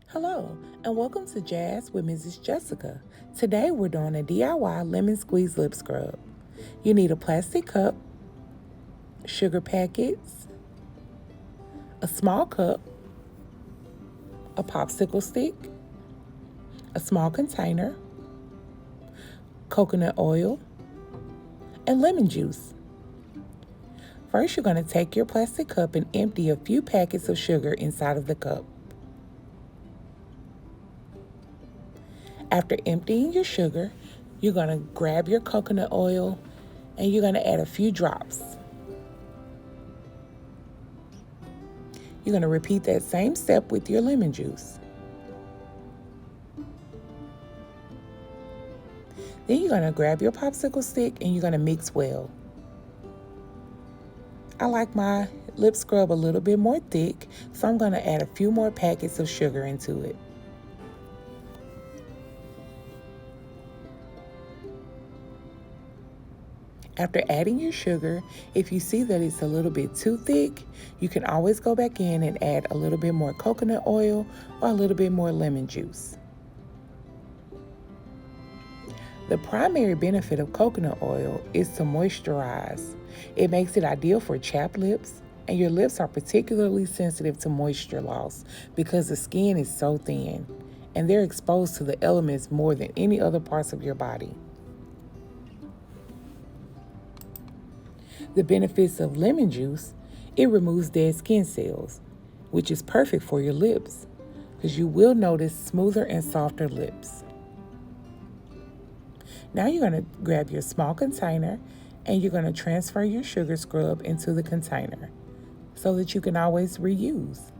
Hello, and welcome to Jazz with Mrs. Jessica. Today we're doing a DIY lemon squeeze lip scrub. You need a plastic cup, sugar packets, a small cup, a popsicle stick, a small container, coconut oil, and lemon juice. First, you're going to take your plastic cup and empty a few packets of sugar inside of the cup. After emptying your sugar, you're going to grab your coconut oil and you're going to add a few drops. You're going to repeat that same step with your lemon juice. Then you're going to grab your popsicle stick and you're going to mix well. I like my lip scrub a little bit more thick, so I'm going to add a few more packets of sugar into it. After adding your sugar, if you see that it's a little bit too thick, you can always go back in and add a little bit more coconut oil or a little bit more lemon juice. The primary benefit of coconut oil is to moisturize. It makes it ideal for chapped lips, and your lips are particularly sensitive to moisture loss because the skin is so thin, and they're exposed to the elements more than any other parts of your body. The benefits of lemon juice: it removes dead skin cells, which is perfect for your lips because you will notice smoother and softer lips. Now you're going to grab your small container and you're going to transfer your sugar scrub into the container so that you can always reuse.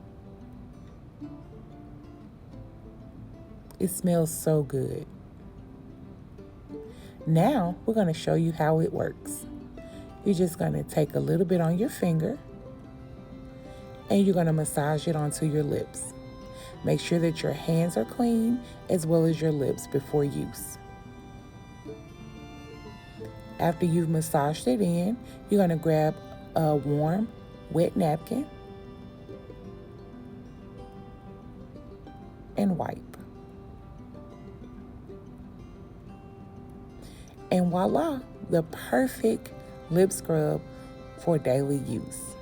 It smells so good. Now we're going to show you how it works. You're just going to take a little bit on your finger and you're going to massage it onto your lips. Make sure that your hands are clean as well as your lips before use. After you've massaged it in, you're going to grab a warm, wet napkin and wipe. And voila, the perfect lip scrub for daily use.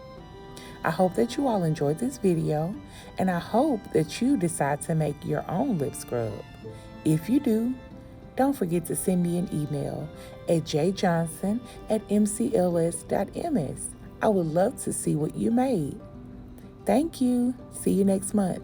I hope that you all enjoyed this video, and I hope that you decide to make your own lip scrub. If you do, don't forget to send me an email at jjohnson@mcls.ms. I would love to see what you made. Thank you. See you next month.